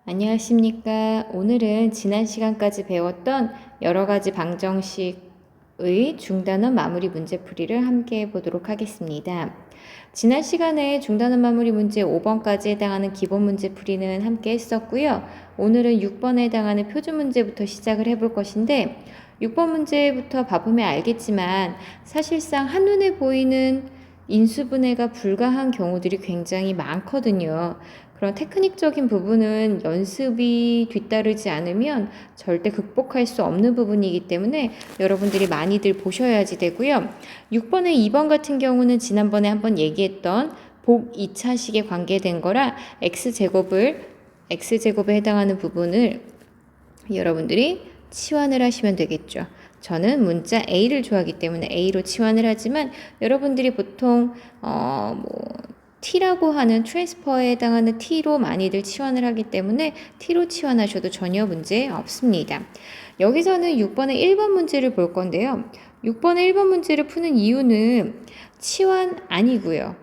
안녕하십니까. 오늘은 지난 시간까지 배웠던 여러 가지 방정식의 중단원 마무리 문제풀이를 함께 해보도록 하겠습니다. 지난 시간에 중단원 마무리 문제 5번까지 해당하는 기본 문제풀이는 함께 했었고요. 오늘은 6번에 해당하는 표준 문제부터 시작을 해볼 것인데 6번 문제부터 봐보면 알겠지만 사실상 한눈에 보이는 인수분해가 불가한 경우들이 굉장히 많거든요. 그런 테크닉적인 부분은 연습이 뒤따르지 않으면 절대 극복할 수 없는 부분이기 때문에 여러분들이 많이들 보셔야지 되고요. 6번에 2번 같은 경우는 지난번에 한번 얘기했던 복 2차식에 관계된 거라 x제곱에 해당하는 부분을 여러분들이 치환을 하시면 되겠죠. 저는 문자 A를 좋아하기 때문에 A로 치환을 하지만 여러분들이 보통 T라고 하는 트랜스퍼에 해당하는 T로 많이들 치환을 하기 때문에 T로 치환하셔도 전혀 문제 없습니다. 여기서는 6번의 1번 문제를 볼 건데요. 6번의 1번 문제를 푸는 이유는 치환 아니고요.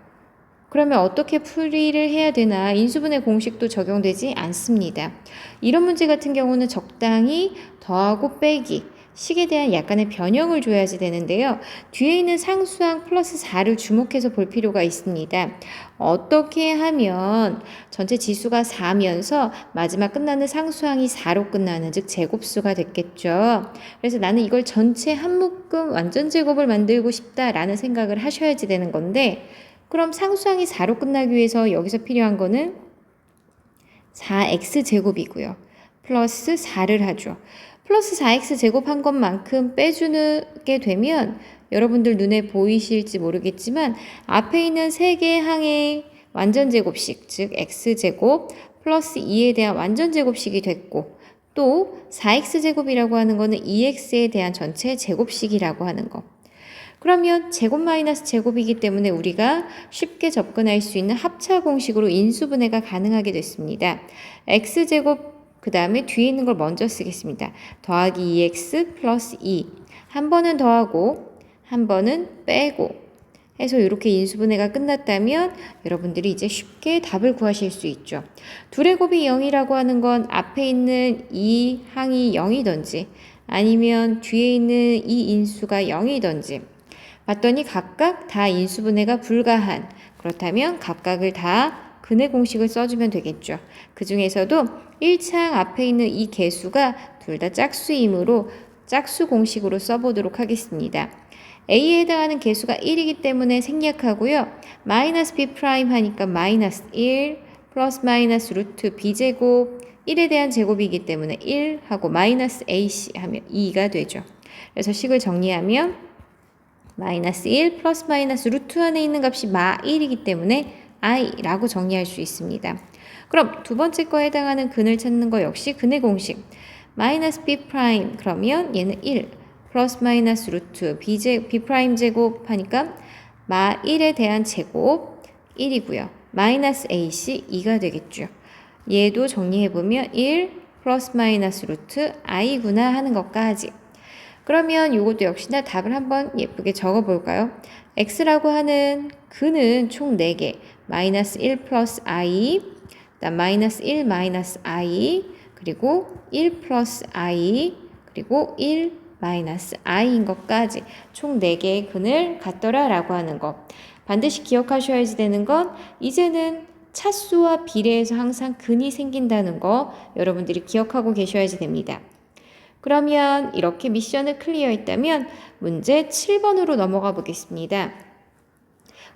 그러면 어떻게 풀이를 해야 되나? 인수분해 공식도 적용되지 않습니다. 이런 문제 같은 경우는 적당히 더하고 빼기, 식에 대한 약간의 변형을 줘야지 되는데요. 뒤에 있는 상수항 플러스 4를 주목해서 볼 필요가 있습니다. 어떻게 하면 전체 지수가 4면서 마지막 끝나는 상수항이 4로 끝나는 즉 제곱수가 됐겠죠. 그래서 나는 이걸 전체 한 묶음 완전 제곱을 만들고 싶다라는 생각을 하셔야지 되는 건데 그럼 상수항이 4로 끝나기 위해서 여기서 필요한 거는 4x제곱이고요. 플러스 4를 하죠. 플러스 4x제곱 한 것만큼 빼주게 되면 여러분들 눈에 보이실지 모르겠지만 앞에 있는 세 개의 항의 완전제곱식, 즉 x제곱 플러스 2에 대한 완전제곱식이 됐고 또 4x제곱이라고 하는 거는 2x에 대한 전체 제곱식이라고 하는 거. 그러면 제곱 마이너스 제곱이기 때문에 우리가 쉽게 접근할 수 있는 합차 공식으로 인수분해가 가능하게 됐습니다. x제곱 그 다음에 뒤에 있는 걸 먼저 쓰겠습니다. 더하기 2x 플러스 2. 한 번은 더하고 한 번은 빼고 해서 이렇게 인수분해가 끝났다면 여러분들이 이제 쉽게 답을 구하실 수 있죠. 둘의 곱이 0이라고 하는 건 앞에 있는 이 항이 0이든지 아니면 뒤에 있는 이 인수가 0이든지 봤더니 각각 다 인수분해가 불가한, 그렇다면 각각을 다 근해 공식을 써주면 되겠죠. 그 중에서도 1창 앞에 있는 이 개수가 둘 다 짝수이므로 짝수 공식으로 써보도록 하겠습니다. A에 해당하는 개수가 1이기 때문에 생략하고요. 마이너스 B 프라임 하니까 마이너스 1 플러스 마이너스 루트 B제곱 1에 대한 제곱이기 때문에 1 하고 마이너스 AC 하면 2가 되죠. 그래서 식을 정리하면 마이너스 1 플러스 마이너스 루트 안에 있는 값이 마 1이기 때문에 i라고 정리할 수 있습니다. 그럼 두 번째 거에 해당하는 근을 찾는 거 역시 근의 공식. 마이너스 b 프라임 그러면 얘는 1 플러스 마이너스 루트 b 프라임 제곱 하니까 마 1에 대한 제곱 1이고요. 마이너스 ac 2가 되겠죠. 얘도 정리해보면 1 플러스 마이너스 루트 i구나 하는 것까지. 그러면 이것도 역시나 답을 한번 예쁘게 적어볼까요? x라고 하는 근은 총 4개. 마이너스 1 플러스 i, 그다음 마이너스 1 마이너스 i, 그리고 1 플러스 i, 그리고 1 마이너스 i인 것까지 총 4개의 근을 갖더라라고 하는 것. 반드시 기억하셔야지 되는 건 이제는 차수와 비례해서 항상 근이 생긴다는 거 여러분들이 기억하고 계셔야지 됩니다. 그러면 이렇게 미션을 클리어했다면 문제 7번으로 넘어가 보겠습니다.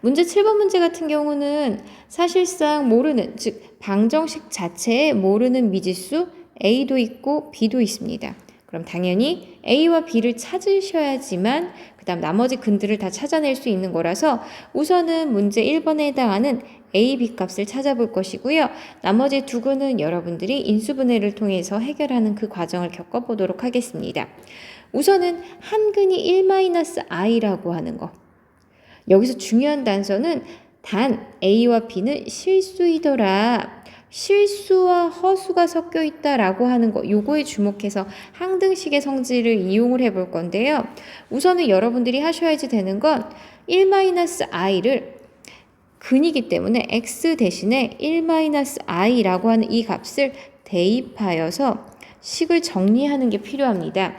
문제 7번 문제 같은 경우는 사실상 모르는, 즉 방정식 자체에 모르는 미지수 A도 있고 B도 있습니다. 그럼 당연히 A와 B를 찾으셔야지만 그 다음 나머지 근들을 다 찾아낼 수 있는 거라서 우선은 문제 1번에 해당하는 A, B 값을 찾아볼 것이고요. 나머지 두 근은 여러분들이 인수분해를 통해서 해결하는 그 과정을 겪어보도록 하겠습니다. 우선은 한 근이 1-i라고 하는 거. 여기서 중요한 단서는 단 A와 B는 실수이더라. 실수와 허수가 섞여 있다라고 하는 거, 요거에 주목해서 항등식의 성질을 이용을 해볼 건데요. 우선은 여러분들이 하셔야지 되는 건 1-i를 근이기 때문에 x 대신에 1-i라고 하는 이 값을 대입하여서 식을 정리하는 게 필요합니다.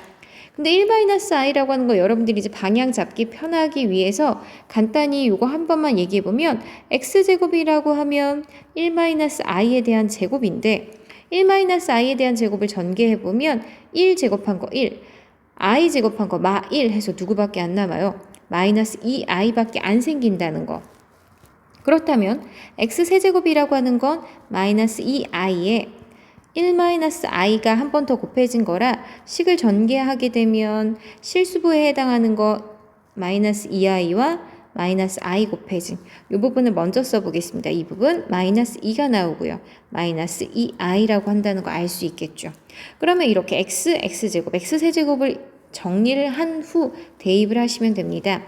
근데 1-i라고 하는 거 여러분들이 이제 방향 잡기 편하기 위해서 간단히 이거 한 번만 얘기해 보면 x제곱이라고 하면 1-i에 대한 제곱인데 1-i에 대한 제곱을 전개해 보면 1 제곱한 거 1, i 제곱한 거 -1 해서 누구밖에 안 남아요? 마이너스 2i밖에 안 생긴다는 거. 그렇다면 x세제곱이라고 하는 건 마이너스 2i에 1-i가 한 번 더 곱해진 거라 식을 전개하게 되면 실수부에 해당하는 거 마이너스 2i와 마이너스 i 곱해진 이 부분을 먼저 써보겠습니다. 이 부분 마이너스 2가 나오고요. 마이너스 2i라고 한다는 거 알 수 있겠죠. 그러면 이렇게 x제곱, x세제곱을 정리를 한 후 대입을 하시면 됩니다.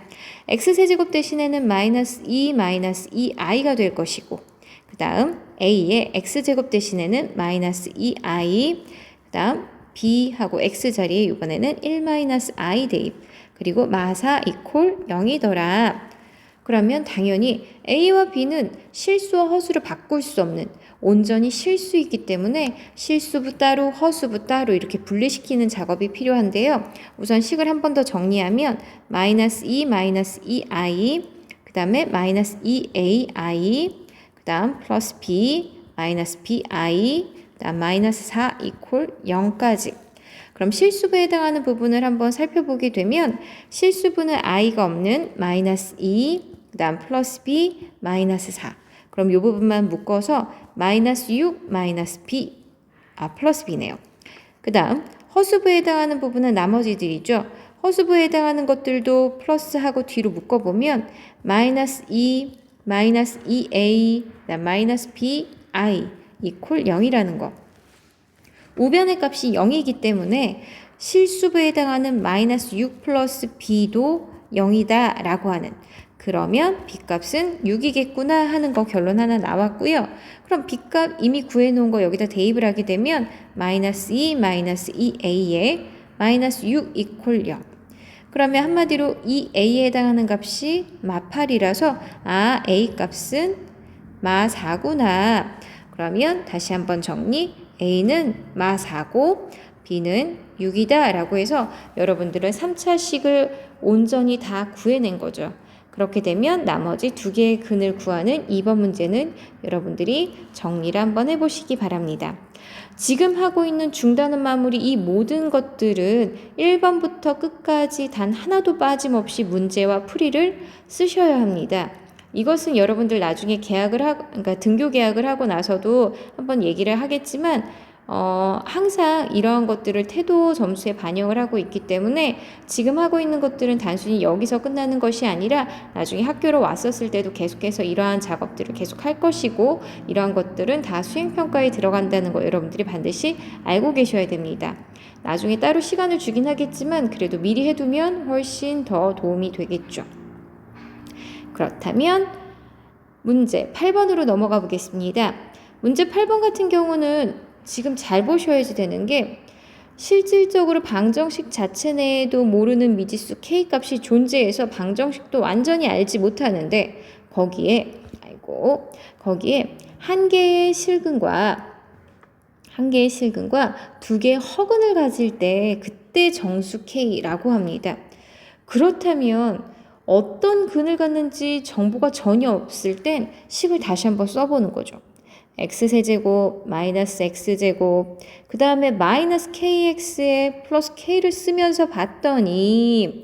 x세제곱 대신에는 마이너스 2, 마이너스 2i가 될 것이고 그 다음 a의 x제곱 대신에는 마이너스 2i 그 다음 b하고 x 자리에 이번에는 1-i 대입 그리고 마사 이퀄 0이더라. 그러면 당연히 a와 b는 실수와 허수를 바꿀 수 없는 온전히 실수이기 때문에 실수부 따로 허수부 따로 이렇게 분리시키는 작업이 필요한데요. 우선 식을 한 번 더 정리하면 마이너스 2, 마이너스 2i 그 다음에 마이너스 2ai 그 다음 플러스 b 마이너스 bi 그 다음 마이너스 4 이퀄 0까지. 그럼 실수부에 해당하는 부분을 한번 살펴보게 되면 실수부는 i가 없는 마이너스 2 그 다음 플러스 b 마이너스 4 그럼 이 부분만 묶어서 마이너스 6 마이너스 b 플러스 b네요. 그 다음 허수부에 해당하는 부분은 나머지들이죠. 허수부에 해당하는 것들도 플러스하고 뒤로 묶어보면 마이너스 2 마이너스 2a 마이너스 bi 이퀄 0이라는 거. 우변의 값이 0이기 때문에 실수부에 해당하는 마이너스 6 플러스 b도 0이다 라고 하는 그러면 b값은 6이겠구나 하는 거 결론 하나 나왔고요. 그럼 b값 이미 구해놓은 거 여기다 대입을 하게 되면 마이너스 2 마이너스 2a에 마이너스 6 이퀄 0 그러면 한마디로 이 a에 해당하는 값이 마8이라서 a 값은 마4구나. 그러면 다시 한번 정리 a는 마4고 b는 6이다 라고 해서 여러분들은 3차식을 온전히 다 구해낸 거죠. 그렇게 되면 나머지 두 개의 근을 구하는 2번 문제는 여러분들이 정리를 한번 해보시기 바랍니다. 지금 하고 있는 중단원 마무리 이 모든 것들은 1번부터 끝까지 단 하나도 빠짐없이 문제와 풀이를 쓰셔야 합니다. 이것은 여러분들 나중에 그러니까 등교 계약을 하고 나서도 한번 얘기를 하겠지만 항상 이러한 것들을 태도 점수에 반영을 하고 있기 때문에 지금 하고 있는 것들은 단순히 여기서 끝나는 것이 아니라 나중에 학교로 왔었을 때도 계속해서 이러한 작업들을 계속 할 것이고 이러한 것들은 다 수행평가에 들어간다는 거 여러분들이 반드시 알고 계셔야 됩니다. 나중에 따로 시간을 주긴 하겠지만 그래도 미리 해두면 훨씬 더 도움이 되겠죠. 그렇다면 문제 8번으로 넘어가 보겠습니다. 문제 8번 같은 경우는 지금 잘 보셔야지 되는 게 실질적으로 방정식 자체 내에도 모르는 미지수 k값이 존재해서 방정식도 완전히 알지 못하는데 거기에 한 개의 실근과 두 개의 허근을 가질 때 그때 정수 k라고 합니다. 그렇다면 어떤 근을 갖는지 정보가 전혀 없을 땐 식을 다시 한번 써보는 거죠. x세제곱 마이너스 x제곱 그 다음에 마이너스 kx에 플러스 k를 쓰면서 봤더니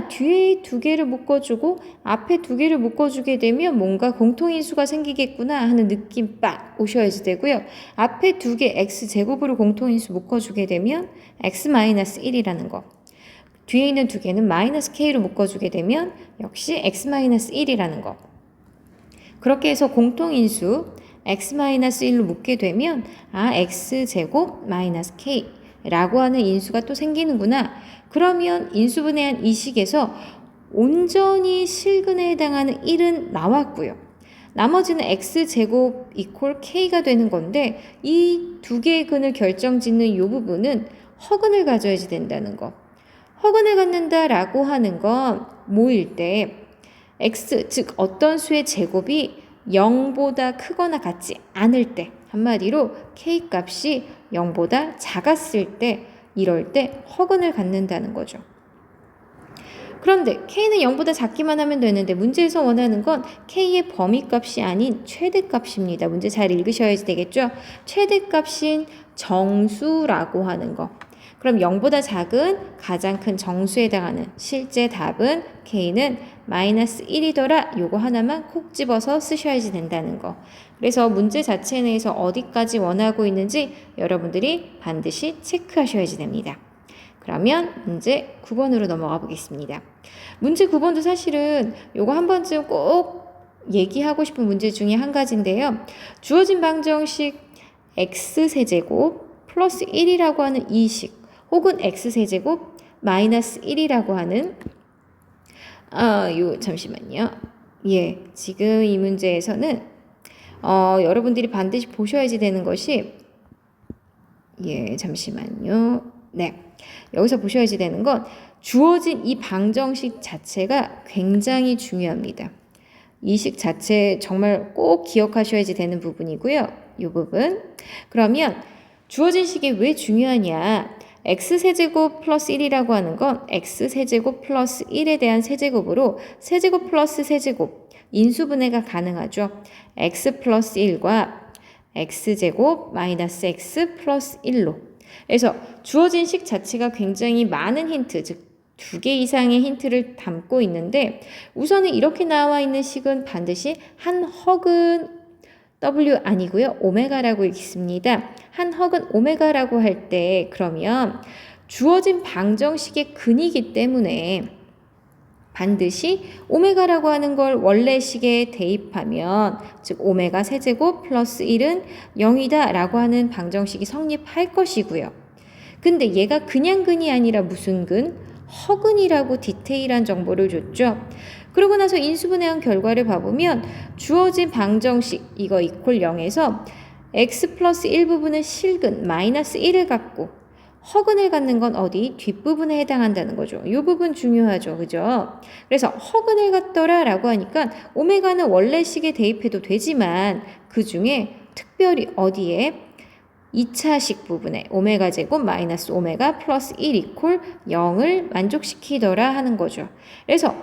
뒤에 두 개를 묶어주고 앞에 두 개를 묶어주게 되면 뭔가 공통인수가 생기겠구나 하는 느낌 빡 오셔야지 되고요. 앞에 두 개 x제곱으로 공통인수 묶어주게 되면 x-1이라는 거 뒤에 있는 두 개는 마이너스 k로 묶어주게 되면 역시 x-1이라는 거 그렇게 해서 공통인수 x-1로 묶게 되면 x제곱 마이너스 k라고 하는 인수가 또 생기는구나. 그러면 인수분해한 이 식에서 온전히 실근에 해당하는 1은 나왔고요. 나머지는 x제곱 이퀄 k가 되는 건데 이 두 개의 근을 결정짓는 이 부분은 허근을 가져야지 된다는 거. 허근을 갖는다라고 하는 건 뭐일 때 x 즉 어떤 수의 제곱이 0보다 크거나 같지 않을 때 한마디로 K 값이 0보다 작았을 때, 이럴 때 허근을 갖는다는 거죠. 그런데 K는 0보다 작기만 하면 되는데 문제에서 원하는 건 K의 범위값이 아닌 최대값입니다. 문제 잘 읽으셔야 되겠죠? 최대값인 정수라고 하는 거. 그럼 0보다 작은 가장 큰 정수에 해당하는 실제 답은 K는 마이너스 1이더라. 요거 하나만 콕 집어서 쓰셔야지 된다는 거. 그래서 문제 자체 내에서 어디까지 원하고 있는지 여러분들이 반드시 체크하셔야지 됩니다. 그러면 문제 9번으로 넘어가 보겠습니다. 문제 9번도 사실은 요거 한 번쯤 꼭 얘기하고 싶은 문제 중에 한 가지인데요. 주어진 방정식 x세제곱 플러스 1이라고 하는 이 식 혹은 x세제곱 마이너스 1이라고 하는 잠시만요. 예, 지금 이 문제에서는 여러분들이 반드시 보셔야지 되는 것이 잠시만요. 네. 여기서 보셔야지 되는 건 주어진 이 방정식 자체가 굉장히 중요합니다. 이 식 자체 정말 꼭 기억하셔야지 되는 부분이고요. 이 부분. 그러면 주어진 식이 왜 중요하냐? x세제곱 플러스 1이라고 하는 건 x세제곱 플러스 1에 대한 세제곱으로 세제곱 플러스 세제곱 인수분해가 가능하죠. x 플러스 1과 x제곱 마이너스 x 플러스 1로. 그래서 주어진 식 자체가 굉장히 많은 힌트, 즉 2개 이상의 힌트를 담고 있는데 우선은 이렇게 나와 있는 식은 반드시 한 헉은 W 아니고요. 오메가라고 읽습니다. 한 헉은 오메가라고 할 때 그러면 주어진 방정식의 근이기 때문에 반드시 오메가라고 하는 걸 원래 식에 대입하면 즉 오메가 세제곱 플러스 1은 0이다 라고 하는 방정식이 성립할 것이고요. 근데 얘가 그냥 근이 아니라 무슨 근? 허근이라고 디테일한 정보를 줬죠. 그러고 나서 인수분해한 결과를 봐보면 주어진 방정식 이거 이퀄 0에서 x 플러스 1 부분은 실근 마이너스 1을 갖고 허근을 갖는 건 어디? 뒷부분에 해당한다는 거죠. 이 부분 중요하죠. 그죠? 그래서 허근을 갖더라 라고 하니까 오메가는 원래 식에 대입해도 되지만 그 중에 특별히 어디에? 2차식 부분에 오메가 제곱 마이너스 오메가 플러스 1 이퀄 0을 만족시키더라 하는 거죠. 그래서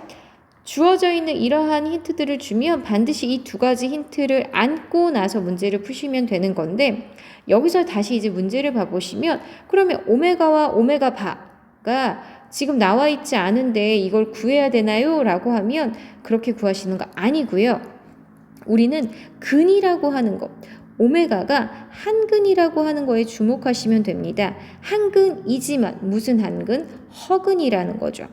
주어져 있는 이러한 힌트들을 주면 반드시 이 두 가지 힌트를 안고 나서 문제를 푸시면 되는 건데 여기서 다시 이제 문제를 봐보시면 그러면 오메가와 오메가 바가 지금 나와 있지 않은데 이걸 구해야 되나요? 라고 하면 그렇게 구하시는 거 아니고요. 우리는 근이라고 하는 것 오메가가 한근이라고 하는 거에 주목하시면 됩니다. 한근이지만 무슨 한근? 허근이라는 거죠.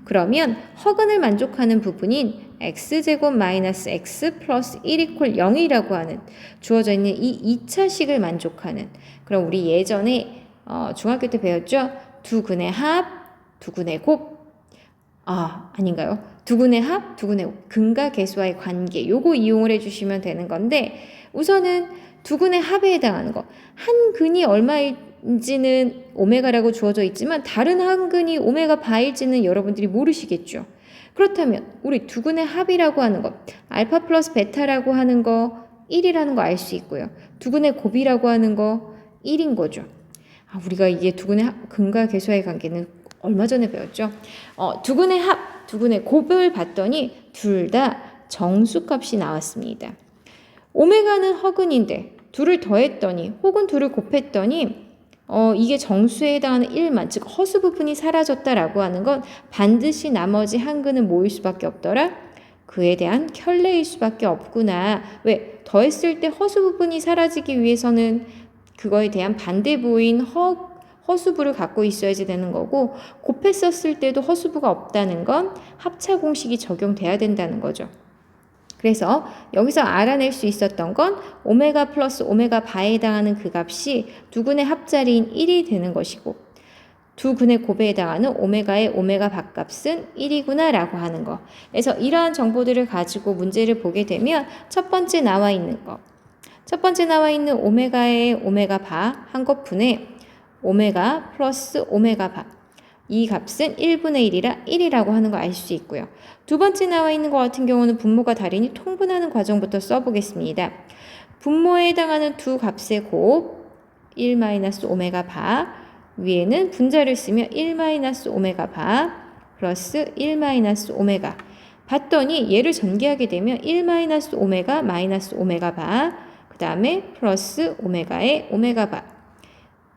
그러면 허근을 만족하는 부분인 x제곱 마이너스 x 플러스 1 이퀄 0이라고 하는 주어져 있는 이 2차식을 만족하는 그럼 우리 예전에 중학교 때 배웠죠? 두 근의 합, 두 근의 곱 아닌가요? 두 근의 합, 두 근의 곱 근과 계수와의 관계 요거 이용을 해주시면 되는 건데 우선은 두 근의 합에 해당하는 거 한 근이 얼마인지는 오메가라고 주어져 있지만 다른 한 근이 오메가 바일지는 여러분들이 모르시겠죠. 그렇다면 우리 두 근의 합이라고 하는 거 알파 플러스 베타라고 하는 거 1이라는 거 알 수 있고요. 두 근의 곱이라고 하는 거 1인 거죠. 우리가 이게 두 근의 합, 근과 계수와의 관계는 얼마 전에 배웠죠. 두 근의 합, 두 근의 곱을 봤더니 둘 다 정수값이 나왔습니다. 오메가는 허근인데 둘을 더했더니 혹은 둘을 곱했더니 이게 정수에 해당하는 1만 즉 허수 부분이 사라졌다라고 하는 건 반드시 나머지 한 근은 뭐일 수밖에 없더라? 그에 대한 켤레일 수밖에 없구나. 왜? 더했을 때 허수 부분이 사라지기 위해서는 그거에 대한 반대부인 허수부를 갖고 있어야지 되는 거고 곱했었을 때도 허수부가 없다는 건 합차 공식이 적용돼야 된다는 거죠. 그래서 여기서 알아낼 수 있었던 건 오메가 플러스 오메가 바에 해당하는 그 값이 두 근의 합자리인 1이 되는 것이고 두 근의 곱에 해당하는 오메가의 오메가 바값은 1이구나 라고 하는 거. 그래서 이러한 정보들을 가지고 문제를 보게 되면 첫 번째 나와 있는 거. 첫 번째 나와 있는 오메가의 오메가 바 한 것분의 오메가 플러스 오메가 바. 이 값은 1분의 1이라 1이라고 하는 거 알 수 있고요. 두 번째 나와 있는 것 같은 경우는 분모가 다르니 통분하는 과정부터 써보겠습니다. 분모에 해당하는 두 값의 곱 1-오메가 바, 위에는 분자를 쓰면 1-오메가 바 플러스 1-오메가. 봤더니 얘를 전개하게 되면 1-오메가 마이너스 오메가 바, 그 다음에 플러스 오메가의 오메가 바,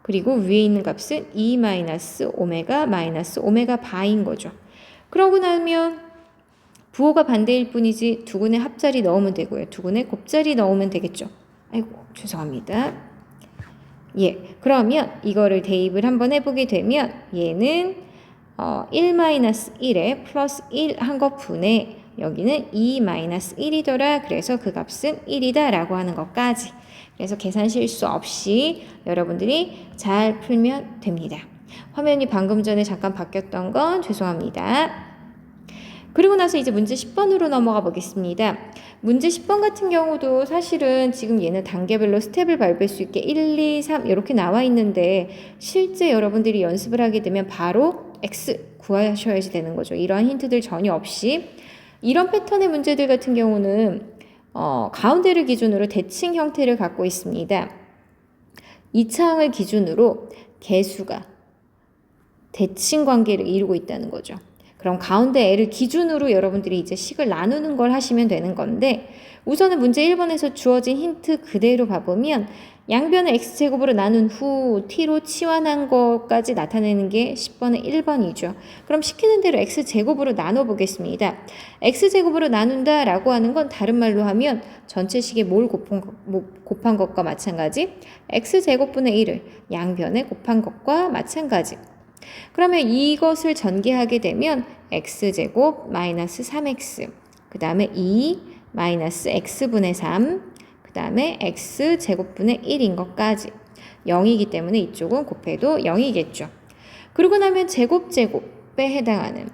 그리고 위에 있는 값은 2-오메가 마이너스 오메가 바인 거죠. 그러고 나면 부호가 반대일 뿐이지 두근의 합자리 넣으면 되고요. 두근의 곱자리 넣으면 되겠죠. 아이고, 죄송합니다. 예, 그러면 이거를 대입을 한번 해보게 되면 얘는 1-1에 플러스 1 한 것 분에 여기는 2-1이더라. 그래서 그 값은 1이다 라고 하는 것까지. 그래서 계산 실수 없이 여러분들이 잘 풀면 됩니다. 화면이 방금 전에 잠깐 바뀌었던 건 죄송합니다. 그리고 나서 이제 문제 10번으로 넘어가 보겠습니다. 문제 10번 같은 경우도 사실은 지금 얘는 단계별로 스텝을 밟을 수 있게 1, 2, 3 이렇게 나와 있는데 실제 여러분들이 연습을 하게 되면 바로 X 구하셔야지 되는 거죠. 이러한 힌트들 전혀 없이. 이런 패턴의 문제들 같은 경우는 가운데를 기준으로 대칭 형태를 갖고 있습니다. 이 차항을 기준으로 개수가 대칭 관계를 이루고 있다는 거죠. 그럼 가운데 L을 기준으로 여러분들이 이제 식을 나누는 걸 하시면 되는 건데, 우선은 문제 1번에서 주어진 힌트 그대로 봐보면 양변을 x제곱으로 나눈 후 t로 치환한 것까지 나타내는 게 10번의 1번이죠. 그럼 시키는 대로 x제곱으로 나눠보겠습니다. x제곱으로 나눈다 라고 하는 건 다른 말로 하면 전체식에 뭘 곱한 것과 마찬가지, x제곱분의 1을 양변에 곱한 것과 마찬가지. 그러면 이것을 전개하게 되면 x제곱 마이너스 3x, 그 다음에 2 마이너스 x분의 3, 그 다음에 x제곱분의 1인 것까지. 0이기 때문에 이쪽은 곱해도 0이겠죠. 그러고 나면 제곱에 해당하는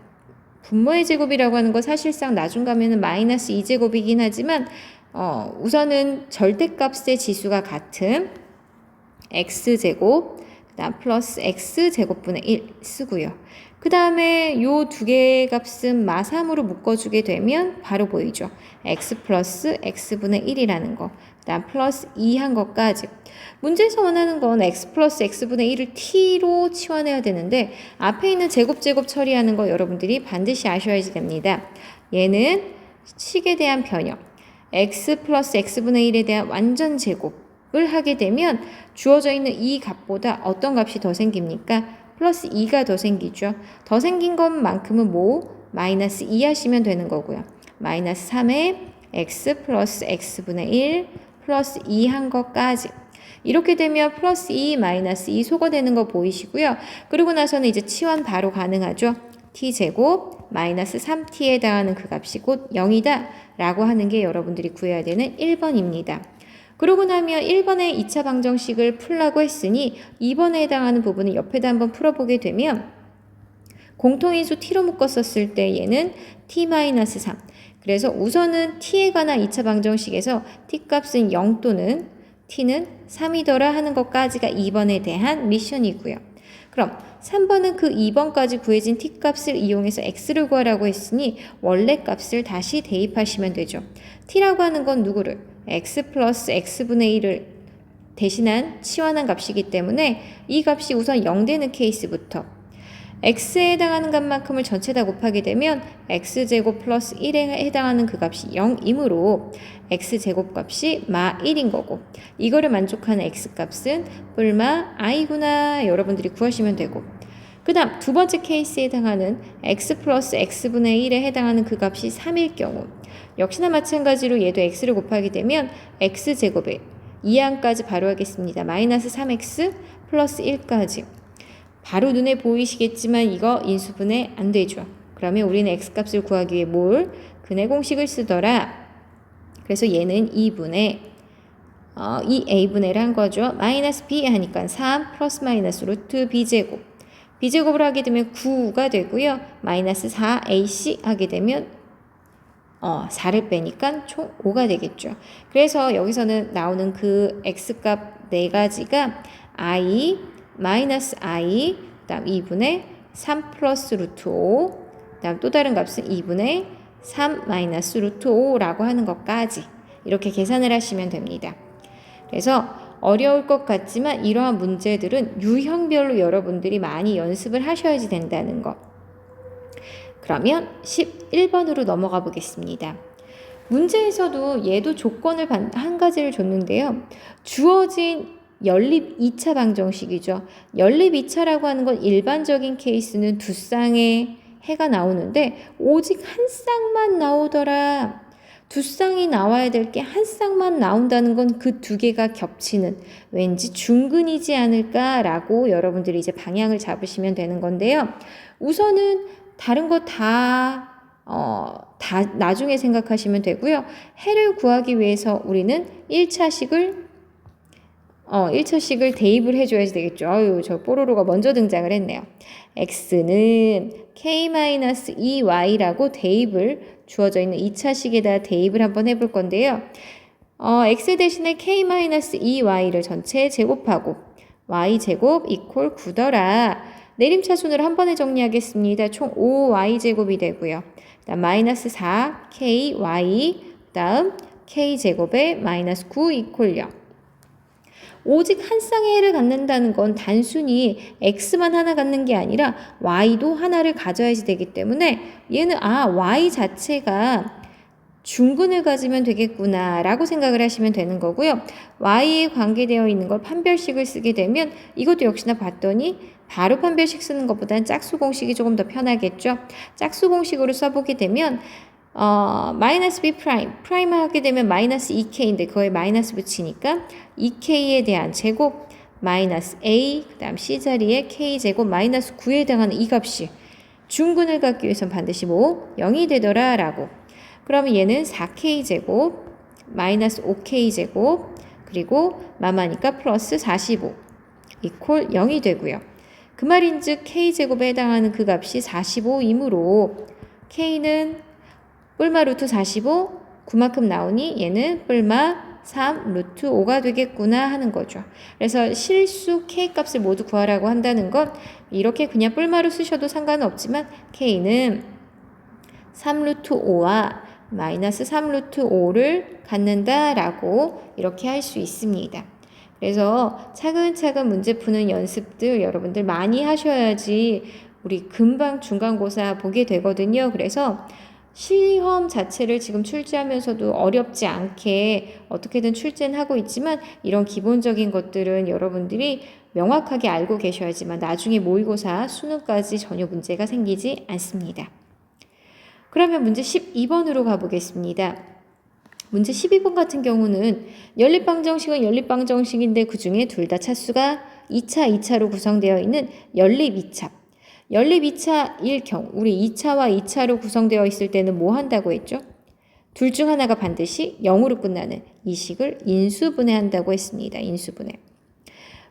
분모의 제곱이라고 하는 거 사실상 나중 가면은 마이너스 2제곱이긴 하지만 우선은 절대값의 지수가 같은 x제곱 그 다음 플러스 x제곱분의 1 쓰고요. 그 다음에 요 두 개의 값은 마삼으로 묶어주게 되면 바로 보이죠. x 플러스 x분의 1이라는 거. 그 다음 플러스 2 한 것까지. 문제에서 원하는 건 x 플러스 x분의 1을 t로 치환해야 되는데 앞에 있는 제곱 처리하는 거 여러분들이 반드시 아셔야지 됩니다. 얘는 식에 대한 변형. x 플러스 x분의 1에 대한 완전 제곱을 하게 되면 주어져 있는 이 값보다 어떤 값이 더 생깁니까? 플러스 2가 더 생기죠. 더 생긴 것만큼은 마이너스 2 하시면 되는 거고요. 마이너스 3에 x 플러스 x분의 1 플러스 2 한 것까지. 이렇게 되면 플러스 2 마이너스 2 소거되는 거 보이시고요. 그리고 나서는 이제 치환 바로 가능하죠. t제곱 마이너스 3t에 해당하는 그 값이 곧 0이다 라고 하는 게 여러분들이 구해야 되는 1번입니다. 그러고 나면 1번의 2차 방정식을 풀라고 했으니 2번에 해당하는 부분을 옆에다 한번 풀어보게 되면 공통인수 t로 묶었었을 때 얘는 t-3. 그래서 우선은 t에 관한 2차 방정식에서 t값은 0 또는 t는 3이더라 하는 것까지가 2번에 대한 미션이고요. 그럼 3번은 그 2번까지 구해진 t값을 이용해서 x를 구하라고 했으니 원래 값을 다시 대입하시면 되죠. t라고 하는 건 누구를? x 플러스 x분의 1을 대신한 치환한 값이기 때문에 이 값이 우선 0 되는 케이스부터 x에 해당하는 값만큼을 전체 다 곱하게 되면 x제곱 플러스 1에 해당하는 그 값이 0이므로 x제곱 값이 마 1인 거고, 이거를 만족하는 x값은 뿔마 i구나 여러분들이 구하시면 되고, 그 다음 두 번째 케이스에 해당하는 x 플러스 x분의 1에 해당하는 그 값이 3일 경우 역시나 마찬가지로 얘도 x를 곱하게 되면 x제곱에 2항까지 바로 하겠습니다. 마이너스 3x 플러스 1까지. 바로 눈에 보이시겠지만 이거 인수분해 안 되죠. 그러면 우리는 x값을 구하기 위해 근해 공식을 쓰더라. 그래서 얘는 2분의 2a분의를 한 거죠. 마이너스 b 하니까 3 플러스 마이너스 루트 b제곱. b제곱을 하게 되면 9가 되고요. 마이너스 4ac 하게 되면 4를 빼니까 총 5가 되겠죠. 그래서 여기서는 나오는 그 x값 네 가지가 i, 마이너스 i, 그 다음 2분의 3 플러스 루트 5, 그 다음 또 다른 값은 2분의 3 마이너스 루트 5라고 하는 것까지 이렇게 계산을 하시면 됩니다. 그래서 어려울 것 같지만 이러한 문제들은 유형별로 여러분들이 많이 연습을 하셔야지 된다는 거. 그러면 11번으로 넘어가 보겠습니다. 문제에서도 얘도 조건을 한 가지를 줬는데요. 주어진 연립 2차 방정식이죠. 연립 2차라고 하는 건 일반적인 케이스는 두 쌍의 해가 나오는데 오직 한 쌍만 나오더라. 두 쌍이 나와야 될 게 한 쌍만 나온다는 건 그 두 개가 겹치는 왠지 중근이지 않을까라고 여러분들이 이제 방향을 잡으시면 되는 건데요. 우선은 다른 거 다 나중에 생각하시면 되고요. 해를 구하기 위해서 우리는 1차식을 대입을 해줘야지 되겠죠. 아유, 저 뽀로로가 먼저 등장을 했네요. x는 k-2y라고 대입을 주어져 있는 2차식에다 대입을 한번 해볼 건데요. x 대신에 k-2y를 전체에 제곱하고 y제곱 이퀄 9더라. 내림차순으로 한 번에 정리하겠습니다. 총 5y제곱이 되고요. 그다음 마이너스 4ky, 그다음 k제곱에 마이너스 9 이퀄 0. 오직 한 쌍의 해를 갖는다는 건 단순히 x만 하나 갖는 게 아니라 y도 하나를 가져야지 되기 때문에 얘는 y 자체가 중근을 가지면 되겠구나 라고 생각을 하시면 되는 거고요. y에 관계되어 있는 걸 판별식을 쓰게 되면 이것도 역시나 봤더니 바로 판별식 쓰는 것보다는 짝수 공식이 조금 더 편하겠죠. 짝수 공식으로 써보게 되면 마이너스 b 프라임 하게 되면 마이너스 2k인데 그거에 마이너스 붙이니까 2k에 대한 제곱 마이너스 a 그 다음 c 자리에 k제곱 마이너스 9에 해당하는 이 값이 중근을 갖기 위해선 반드시 0이 되더라 라고. 그러면 얘는 4k제곱 마이너스 5k제곱 그리고 마마니까 플러스 45 이퀄 0이 되고요. 그 말인즉 k제곱에 해당하는 그 값이 45이므로 k는 뿔마 루트 45 9만큼 나오니 얘는 뿔마 3 루트 5가 되겠구나 하는 거죠. 그래서 실수 k 값을 모두 구하라고 한다는 건 이렇게 그냥 뿔마로 쓰셔도 상관은 없지만 k는 3 루트 5와 마이너스 3 루트 5를 갖는다라고 이렇게 할 수 있습니다. 그래서 차근차근 문제 푸는 연습들 여러분들 많이 하셔야지 우리 금방 중간고사 보게 되거든요. 그래서 시험 자체를 지금 출제하면서도 어렵지 않게 어떻게든 출제는 하고 있지만 이런 기본적인 것들은 여러분들이 명확하게 알고 계셔야지만 나중에 모의고사 수능까지 전혀 문제가 생기지 않습니다. 그러면 문제 12번으로 가보겠습니다. 문제 12번 같은 경우는 연립방정식은 연립방정식인데 그 중에 둘 다 차수가 2차, 2차로 구성되어 있는 연립 2차. 연립 2차일 경우 우리 2차와 2차로 구성되어 있을 때는 뭐 한다고 했죠? 둘 중 하나가 반드시 0으로 끝나는 이 식을 인수분해한다고 했습니다. 인수분해.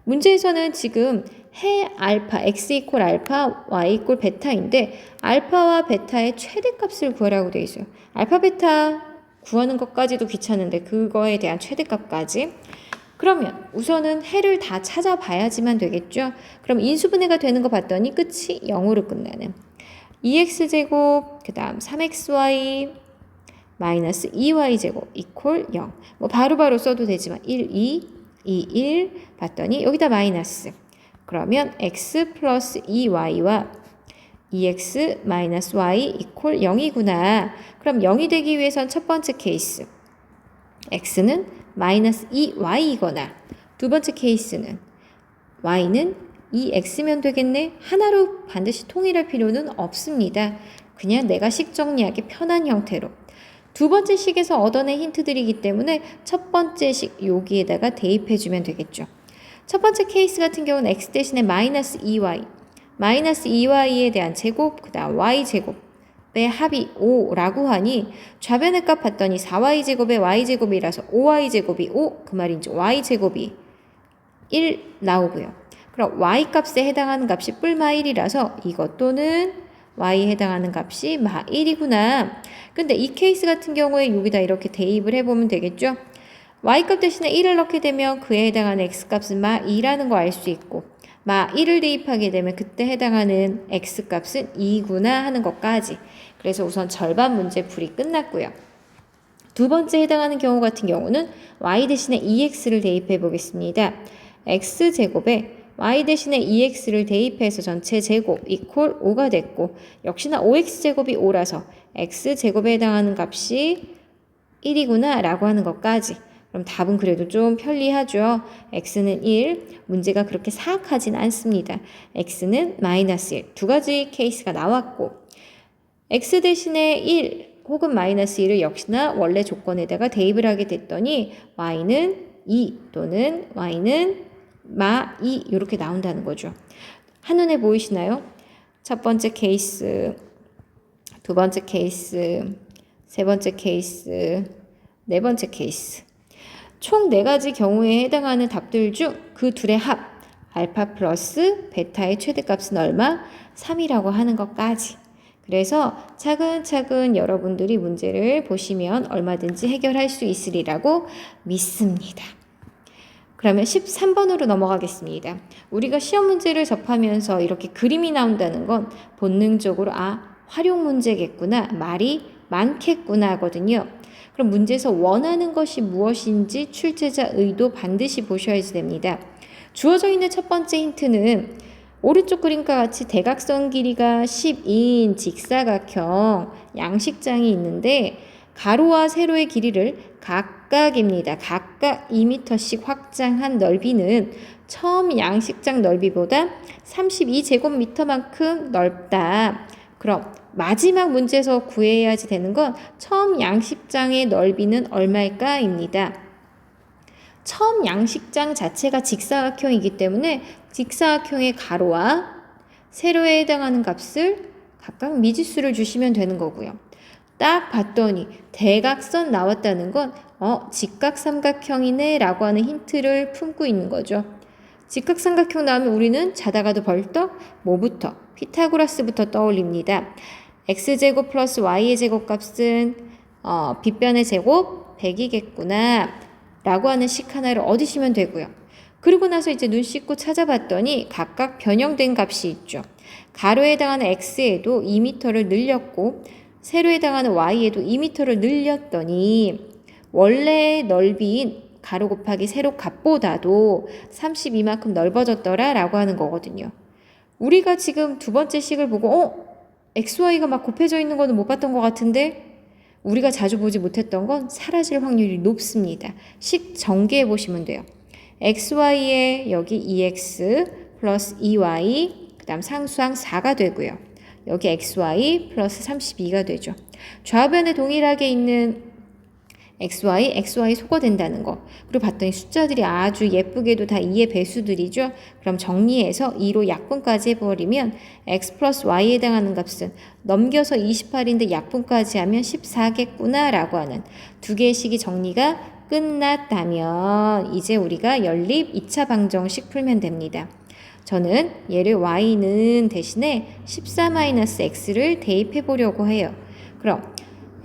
문제에서는 지금 해 알파, x 이퀄 알파, y 이퀄 베타인데 알파와 베타의 최대값을 구하라고 되어 있어요. 알파, 베타 구하는 것까지도 귀찮은데 그거에 대한 최대값까지. 그러면 우선은 해를 다 찾아봐야지만 되겠죠. 그럼 인수분해가 되는 거 봤더니 끝이 0으로 끝나는 2x제곱 그 다음 3xy 마이너스 2y제곱 이퀄 0. 뭐 바로바로 써도 되지만 1, 2, 1 봤더니 여기다 마이너스. 그러면 x 플러스 2y와 2x 마이너스 y 이퀄 0이구나. 그럼 0이 되기 위해선 첫 번째 케이스 x는 마이너스 2y이거나 두 번째 케이스는 y는 2x면 되겠네. 하나로 반드시 통일할 필요는 없습니다. 그냥 내가 식 정리하기 편한 형태로 두 번째 식에서 얻어낸 힌트들이기 때문에 첫 번째 식 여기에다가 대입해주면 되겠죠. 첫 번째 케이스 같은 경우는 x 대신에 마이너스 2y 마이너스 2y에 대한 제곱 그 다음 y제곱의 합이 5라고 하니 좌변의 값 봤더니 4y제곱의 y제곱이라서 5y제곱이 5 그 말인지 y제곱이 1 나오고요. 그럼 y값에 해당하는 값이 뿔마 1이라서 이것 또는 y에 해당하는 값이 마 1이구나. 근데 이 케이스 같은 경우에 여기다 이렇게 대입을 해보면 되겠죠. y값 대신에 1을 넣게 되면 그에 해당하는 x값은 마 2라는 거 알 수 있고 마 1을 대입하게 되면 그때 해당하는 x값은 2구나 하는 것까지. 그래서 우선 절반 문제 풀이 끝났고요. 두 번째 해당하는 경우 같은 경우는 y 대신에 2x를 대입해 보겠습니다. x제곱에 y 대신에 2x를 대입해서 전체 제곱 이퀄 5가 됐고, 역시나 5x제곱이 5라서 x제곱에 해당하는 값이 1이구나 라고 하는 것까지. 그럼 답은 그래도 좀 편리하죠. x는 1, 문제가 그렇게 사악하진 않습니다. x는 마이너스 1, 두 가지 케이스가 나왔고, x 대신에 1 혹은 마이너스 1을 역시나 원래 조건에다가 대입을 하게 됐더니 y는 2 또는 y는 마2 이렇게 나온다는 거죠. 한눈에 보이시나요? 첫 번째 케이스, 두 번째 케이스, 세 번째 케이스, 네 번째 케이스. 총 4가지 경우에 해당하는 답들 중 그 둘의 합, 알파 플러스 베타의 최대값은 얼마? 3이라고 하는 것까지. 그래서 차근차근 여러분들이 문제를 보시면 얼마든지 해결할 수 있으리라고 믿습니다. 그러면 13번으로 넘어가겠습니다. 우리가 시험 문제를 접하면서 이렇게 그림이 나온다는 건 본능적으로 활용 문제겠구나, 말이 많겠구나 하거든요. 그럼 문제에서 원하는 것이 무엇인지 출제자 의도 반드시 보셔야지 됩니다. 주어져 있는 첫 번째 힌트는 오른쪽 그림과 같이 대각선 길이가 10인 직사각형 양식장이 있는데 가로와 세로의 길이를 각각입니다. 각각 2m씩 확장한 넓이는 처음 양식장 넓이보다 32제곱미터만큼 넓다. 그럼 마지막 문제에서 구해야지 되는 건 처음 양식장의 넓이는 얼마일까? 입니다. 처음 양식장 자체가 직사각형이기 때문에 직사각형의 가로와 세로에 해당하는 값을 각각 미지수를 주시면 되는 거고요. 딱 봤더니 대각선 나왔다는 건 직각삼각형이네 라고 하는 힌트를 품고 있는 거죠. 직각삼각형 나오면 우리는 자다가도 벌떡 뭐부터? 피타고라스부터 떠올립니다. x제곱 플러스 y의 제곱값은 빗변의 제곱 100이겠구나 라고 하는 식 하나를 얻으시면 되고요. 그리고 나서 이제 눈 씻고 찾아봤더니 각각 변형된 값이 있죠. 가로에 해당하는 x에도 2m를 늘렸고 세로에 해당하는 y에도 2m를 늘렸더니 원래 넓이인 가로 곱하기 세로 값보다도 32만큼 넓어졌더라 라고 하는 거거든요. 우리가 지금 두 번째 식을 보고 xy가 막 곱해져 있는 거는 못 봤던 것 같은데 우리가 자주 보지 못했던 건 사라질 확률이 높습니다. 식 전개해 보시면 돼요. xy에 여기 2x 플러스 2y 그 다음 상수항 4가 되고요. 여기 xy 플러스 32가 되죠. 좌변에 동일하게 있는 xy 소거된다는 거. 그리고 봤더니 숫자들이 아주 예쁘게도 다 2의 배수들이죠. 그럼 정리해서 2로 약분까지 해버리면 x 플러스 y에 해당하는 값은 넘겨서 28인데 약분까지 하면 14겠구나 라고 하는 두 개의 식이 정리가 끝났다면 이제 우리가 연립 2차 방정식 풀면 됩니다. 저는 얘를 y는 대신에 14-x를 대입해 보려고 해요. 그럼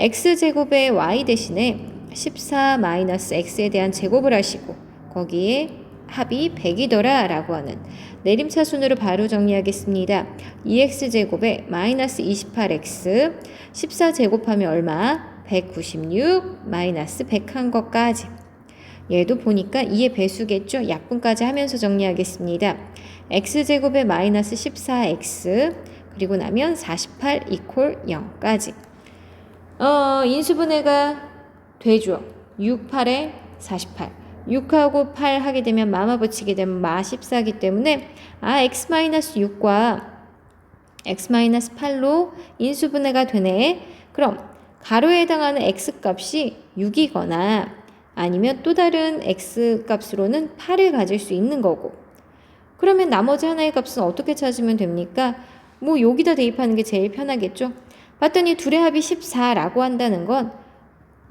x제곱에 y 대신에 14-x에 대한 제곱을 하시고 거기에 합이 100이더라 라고 하는 내림차순으로 바로 정리하겠습니다. 2x제곱에 마이너스 28x 14제곱하면 얼마? 196 마이너스 100한 것까지. 얘도 보니까 2의 배수겠죠? 약분까지 하면서 정리하겠습니다. x제곱에 마이너스 14x 그리고 나면 48 이퀄 0까지. 인수분해가 되죠. 6, 8에 48. 6하고 8 하게 되면 마마 붙이게 되면 마 14이기 때문에 x-6과 x-8로 인수분해가 되네. 그럼 가로에 해당하는 x값이 6이거나 아니면 또 다른 x값으로는 8을 가질 수 있는 거고 그러면 나머지 하나의 값은 어떻게 찾으면 됩니까? 뭐 여기다 대입하는 게 제일 편하겠죠? 봤더니 둘의 합이 14라고 한다는 건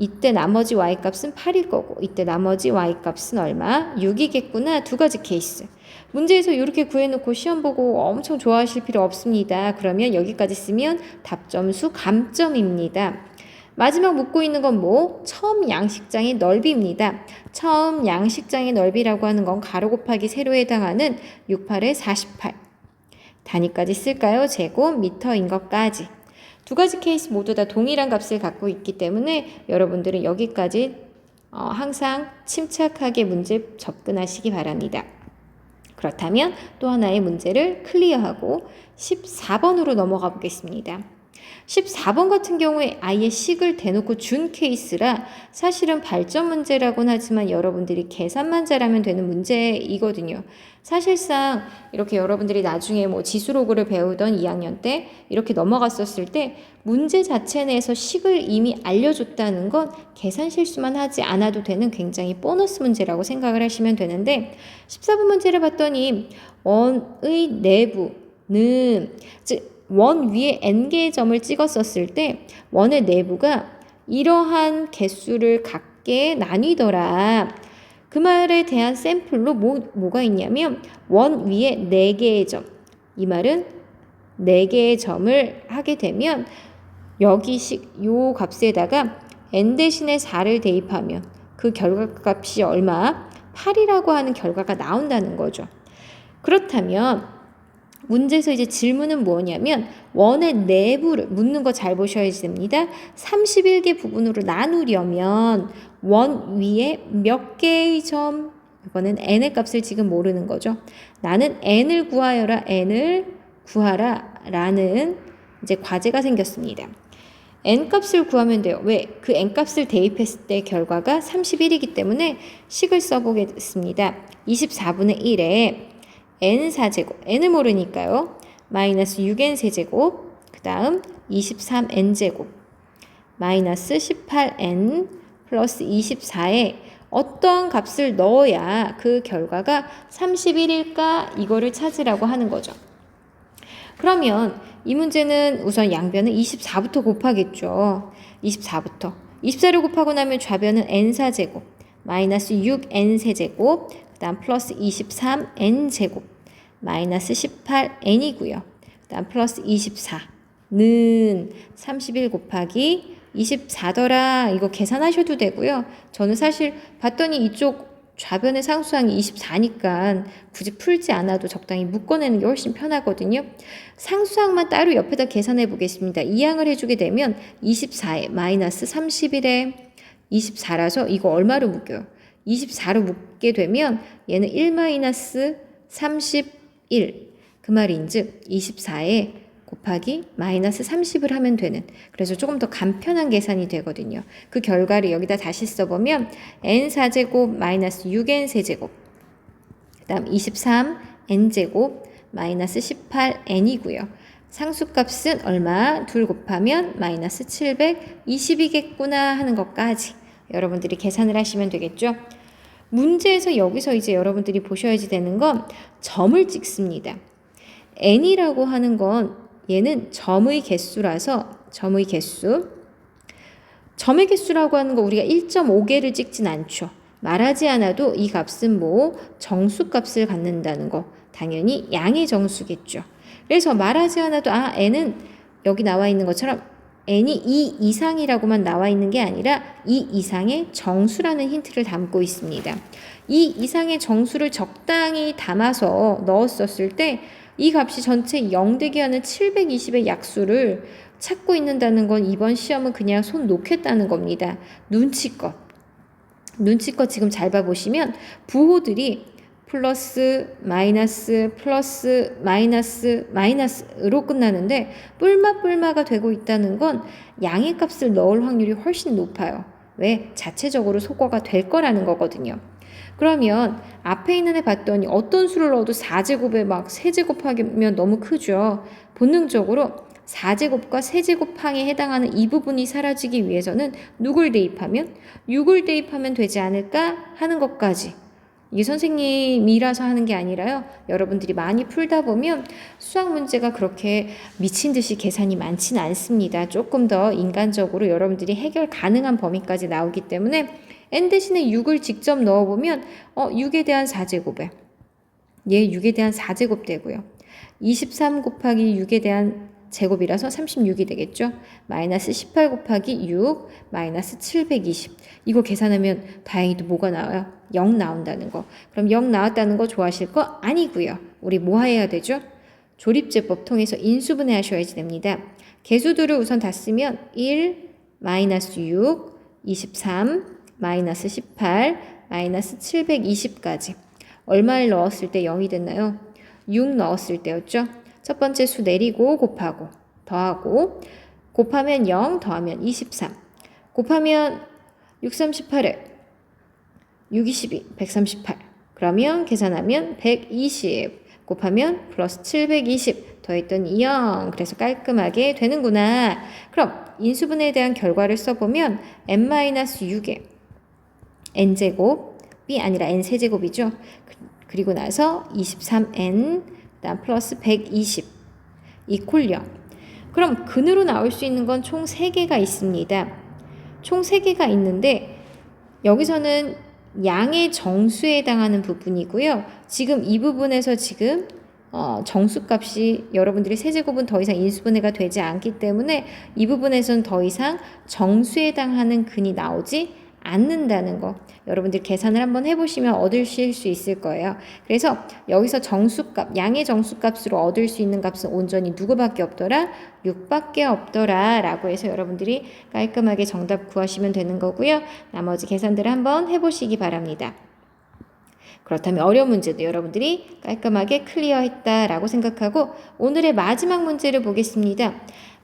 이때 나머지 y값은 8일 거고 이때 나머지 y값은 얼마? 6이겠구나. 두 가지 케이스. 문제에서 이렇게 구해놓고 시험 보고 엄청 좋아하실 필요 없습니다. 그러면 여기까지 쓰면 답점수 감점입니다. 마지막 묻고 있는 건 뭐? 처음 양식장의 넓이입니다. 처음 양식장의 넓이라고 하는 건 가로 곱하기 세로에 해당하는 6, 8에 48. 단위까지 쓸까요? 제곱미터인 것까지. 두 가지 케이스 모두 다 동일한 값을 갖고 있기 때문에 여러분들은 여기까지 항상 침착하게 문제 접근하시기 바랍니다. 그렇다면 또 하나의 문제를 클리어하고 14번으로 넘어가 보겠습니다. 14번 같은 경우에 아예 식을 대놓고 준 케이스라 사실은 발전 문제라고는 하지만 여러분들이 계산만 잘하면 되는 문제이거든요. 사실상 이렇게 여러분들이 나중에 뭐 지수로그를 배우던 2학년 때 이렇게 넘어갔었을 때 문제 자체 내에서 식을 이미 알려줬다는 건 계산 실수만 하지 않아도 되는 굉장히 보너스 문제라고 생각을 하시면 되는데 14번 문제를 봤더니 원의 내부는 즉 원 위에 n개의 점을 찍었었을 때 원의 내부가 이러한 개수를 갖게 나뉘더라. 그 말에 대한 샘플로 뭐가 있냐면 원 위에 4개의 점. 이 말은 4개의 점을 하게 되면 요 값에다가 n 대신에 4를 대입하면 그 결과값이 얼마? 8이라고 하는 결과가 나온다는 거죠. 그렇다면 문제에서 이제 질문은 뭐냐면 원의 내부를 묻는 거 잘 보셔야 됩니다. 31개 부분으로 나누려면 원 위에 몇 개의 점, 이거는 n의 값을 지금 모르는 거죠. 나는 n을 구하여라, n을 구하라 라는 이제 과제가 생겼습니다. n 값을 구하면 돼요. 왜? 그 n 값을 대입했을 때 결과가 31이기 때문에 식을 써보겠습니다. 24분의 1에 n4제곱, n을 모르니까요. 마이너스 6n4제곱, 그 다음 23n제곱, 마이너스 18n 플러스 24에 어떠한 값을 넣어야 그 결과가 31일까? 이거를 찾으라고 하는 거죠. 그러면 이 문제는 우선 양변은 24부터 곱하겠죠. 24부터. 24를 곱하고 나면 좌변은 n4제곱, 마이너스 6n4제곱, 그 다음 플러스 23n제곱, 마이너스 18n이고요. 그 다음 플러스 24는 31 곱하기 24더라. 이거 계산하셔도 되고요. 저는 사실 봤더니 이쪽 좌변의 상수항이 24니까 굳이 풀지 않아도 적당히 묶어내는 게 훨씬 편하거든요. 상수항만 따로 옆에다 계산해 보겠습니다. 이항을 해주게 되면 24에 마이너스 31에 24라서 이거 얼마로 묶여요? 24로 묶게 되면 얘는 1 마이너스 31. 그 말인즉 24에 곱하기 마이너스 30을 하면 되는, 그래서 조금 더 간편한 계산이 되거든요. 그 결과를 여기다 다시 써보면 n4제곱 마이너스 6n4제곱, 그 다음 23n제곱 마이너스 18n이고요. 상수값은 얼마? 2 곱하면 마이너스 720이겠구나 하는 것까지 여러분들이 계산을 하시면 되겠죠. 문제에서 여기서 이제 여러분들이 보셔야지 되는 건 점을 찍습니다. n이라고 하는 건 얘는 점의 개수라서 점의 개수라고 하는 거 우리가 1.5개를 찍진 않죠. 말하지 않아도 이 값은 뭐 정수값을 갖는다는 거, 당연히 양의 정수겠죠. 그래서 말하지 않아도 n은 여기 나와 있는 것처럼 n이 2 이상이라고만 나와 있는 게 아니라 2 이상의 정수라는 힌트를 담고 있습니다. 2 이상의 정수를 적당히 담아서 넣었었을 때 이 값이 전체 0 되게 하는 720의 약수를 찾고 있는다는 건 이번 시험은 그냥 손 놓겠다는 겁니다. 눈치껏 지금 잘 봐보시면 부호들이 플러스 마이너스 플러스 마이너스 마이너스로 끝나는데 뿔마가 되고 있다는 건 양의 값을 넣을 확률이 훨씬 높아요. 왜? 자체적으로 소거가 될 거라는 거거든요. 그러면 앞에 있는 애 봤더니 어떤 수를 넣어도 4제곱에 막 3제곱하면 너무 크죠. 본능적으로 4제곱과 세제곱항에 해당하는 이 부분이 사라지기 위해서는 누굴 대입하면? 6을 대입하면 되지 않을까 하는 것까지. 이게 선생님이라서 하는 게 아니라요. 여러분들이 많이 풀다 보면 수학 문제가 그렇게 미친 듯이 계산이 많지는 않습니다. 조금 더 인간적으로 여러분들이 해결 가능한 범위까지 나오기 때문에 n 대신에 6을 직접 넣어보면 6에 대한 4제곱에 얘 6에 대한 4제곱 되고요. 23 곱하기 6에 대한 제곱이라서 36이 되겠죠. 마이너스 18 곱하기 6 마이너스 720. 이거 계산하면 다행히도 뭐가 나와요? 0 나온다는 거. 그럼 0 나왔다는 거 좋아하실 거 아니고요. 우리 뭐 해야 되죠? 조립제법 통해서 인수분해 하셔야지 됩니다. 개수들을 우선 다 쓰면 1, 마이너스 6, 23, 마이너스 18, 마이너스 720까지. 얼마를 넣었을 때 0이 됐나요? 6 넣었을 때였죠. 첫 번째 수 내리고 곱하고 더하고 곱하면 0 더하면 23 곱하면 6, 38에 6, 22, 138 그러면 계산하면 120 곱하면 플러스 720 더했더니 0 그래서 깔끔하게 되는구나. 그럼 인수분해에 대한 결과를 써보면 n-6에 n제곱이 아니라 n세제곱이죠. 그리고 나서 23n 그다음 플러스 120 이퀄 0. 그럼 근으로 나올 수 있는 건 총 3개가 있습니다. 총 3개가 있는데 여기서는 양의 정수에 해당하는 부분이고요. 지금 이 부분에서 지금 정수값이 여러분들이 세제곱은 더 이상 인수분해가 되지 않기 때문에 이 부분에서는 더 이상 정수에 해당하는 근이 나오지 않는다는 거 여러분들 계산을 한번 해보시면 얻으실 수 있을 거예요. 그래서 여기서 정수값, 양의 정수값으로 얻을 수 있는 값은 온전히 누구밖에 없더라? 6밖에 없더라 라고 해서 여러분들이 깔끔하게 정답 구하시면 되는 거고요. 나머지 계산들을 한번 해보시기 바랍니다. 그렇다면 어려운 문제도 여러분들이 깔끔하게 클리어했다라고 생각하고 오늘의 마지막 문제를 보겠습니다.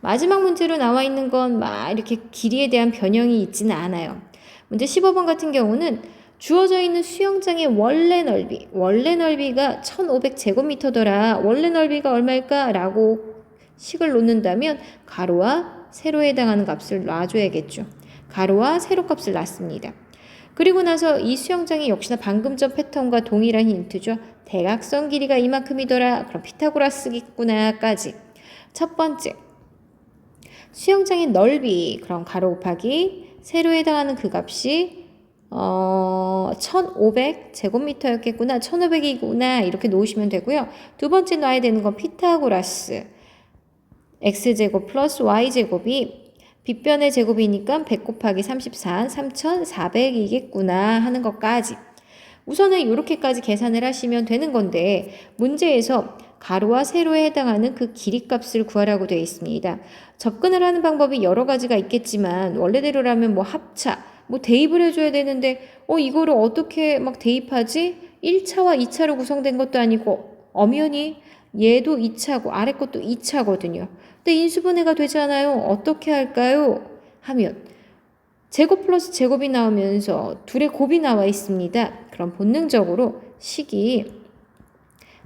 마지막 문제로 나와 있는 건 막 이렇게 길이에 대한 변형이 있지는 않아요. 문제 15번 같은 경우는 주어져 있는 수영장의 원래 넓이가 1500제곱미터더라. 원래 넓이가 얼마일까? 라고 식을 놓는다면 가로와 세로에 해당하는 값을 놔줘야겠죠. 가로와 세로 값을 놨습니다. 그리고 나서 이 수영장이 역시나 방금 전 패턴과 동일한 힌트죠. 대각선 길이가 이만큼이더라. 그럼 피타고라스겠구나까지. 첫 번째, 수영장의 넓이, 그럼 가로 곱하기 세로에 해당하는 그 값이 1500제곱미터였겠구나. 1500이구나. 이렇게 놓으시면 되고요. 두 번째 놔야 되는 건 피타고라스. x제곱 플러스 y제곱이 빗변의 제곱이니까 100 곱하기 34, 3400이겠구나 하는 것까지. 우선은 이렇게까지 계산을 하시면 되는 건데 문제에서 가로와 세로에 해당하는 그 길이값을 구하라고 되어 있습니다. 접근을 하는 방법이 여러 가지가 있겠지만 원래대로라면 뭐 합차, 뭐 대입을 해줘야 되는데 이거를 어떻게 막 대입하지? 1차와 2차로 구성된 것도 아니고 엄연히 얘도 2차고 아래 것도 2차거든요. 근데 인수분해가 되잖아요. 어떻게 할까요? 하면 제곱 플러스 제곱이 나오면서 둘의 곱이 나와 있습니다. 그럼 본능적으로 식이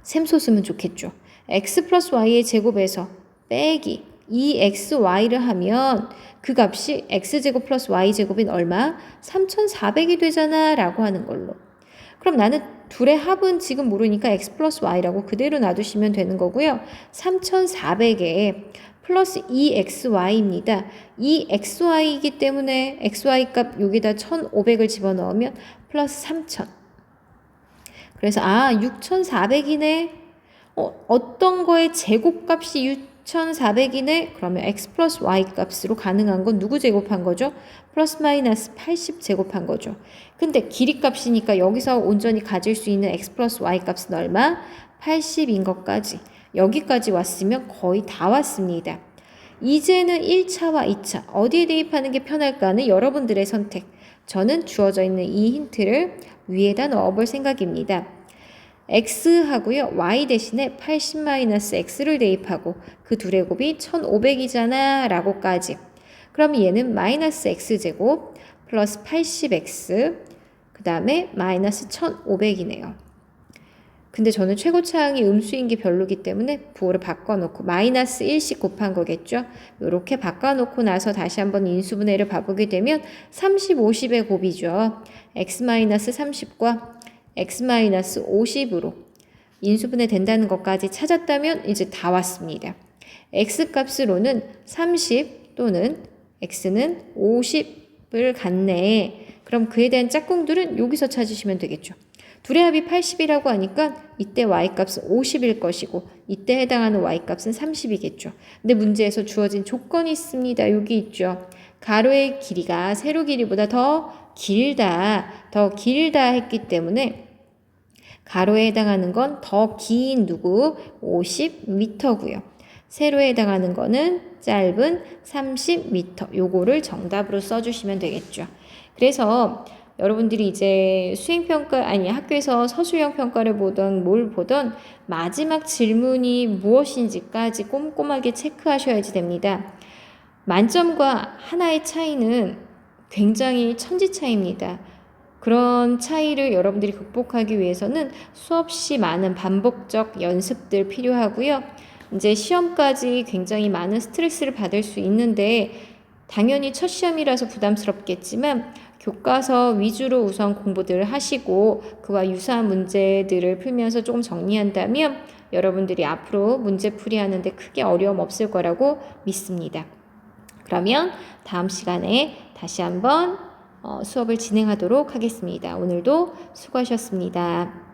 샘솟으면 좋겠죠. x 플러스 y의 제곱에서 빼기 2xy를 하면 그 값이 x제곱 플러스 y제곱인 얼마? 3400이 되잖아 라고 하는 걸로. 그럼 나는 둘의 합은 지금 모르니까 x 플러스 y라고 그대로 놔두시면 되는 거고요. 3400에 플러스 2xy입니다. 2xy이기 때문에 xy 값 여기다 1500을 집어넣으면 플러스 3000. 그래서 6400이네. 어떤 거의 제곱값이 6400이네. 그러면 x 플러스 y 값으로 가능한 건 누구 제곱한 거죠? 플러스 마이너스 80 제곱한 거죠. 근데 길이 값이니까 여기서 온전히 가질 수 있는 x 플러스 y 값은 얼마? 80인 것까지. 여기까지 왔으면 거의 다 왔습니다. 이제는 1차와 2차 어디에 대입하는 게 편할까는 여러분들의 선택. 저는 주어져 있는 이 힌트를 위에다 넣어볼 생각입니다. x하고요. y 대신에 80-x를 대입하고 그 둘의 곱이 1500이잖아 라고까지. 그럼 얘는 마이너스 x제곱 플러스 80x 그 다음에 마이너스 1500이네요. 근데 저는 최고차항이 음수인 게 별로기 때문에 부호를 바꿔놓고 마이너스 1씩 곱한 거겠죠. 이렇게 바꿔놓고 나서 다시 한번 인수분해를 봐보게 되면 30, 50의 곱이죠. x-30과 x-50으로 인수분해 된다는 것까지 찾았다면 이제 다 왔습니다. x값으로는 30 또는 x는 50을 갖네. 그럼 그에 대한 짝꿍들은 여기서 찾으시면 되겠죠. 둘의 합이 80이라고 하니까 이때 y값은 50일 것이고 이때 해당하는 y값은 30이겠죠. 근데 문제에서 주어진 조건이 있습니다. 여기 있죠. 가로의 길이가 세로 길이보다 더 길다 했기 때문에 가로에 해당하는 건 더 긴 누구? 50m고요. 세로에 해당하는 거는 짧은 30m. 요거를 정답으로 써주시면 되겠죠. 그래서 여러분들이 이제 학교에서 서술형 평가를 보던 뭘 보던 마지막 질문이 무엇인지까지 꼼꼼하게 체크하셔야지 됩니다. 만점과 하나의 차이는 굉장히 천지 차이입니다. 그런 차이를 여러분들이 극복하기 위해서는 수없이 많은 반복적 연습들 필요하고요. 이제 시험까지 굉장히 많은 스트레스를 받을 수 있는데 당연히 첫 시험이라서 부담스럽겠지만 교과서 위주로 우선 공부들을 하시고 그와 유사한 문제들을 풀면서 조금 정리한다면 여러분들이 앞으로 문제풀이 하는데 크게 어려움 없을 거라고 믿습니다. 그러면 다음 시간에 다시 한번 수업을 진행하도록 하겠습니다. 오늘도 수고하셨습니다.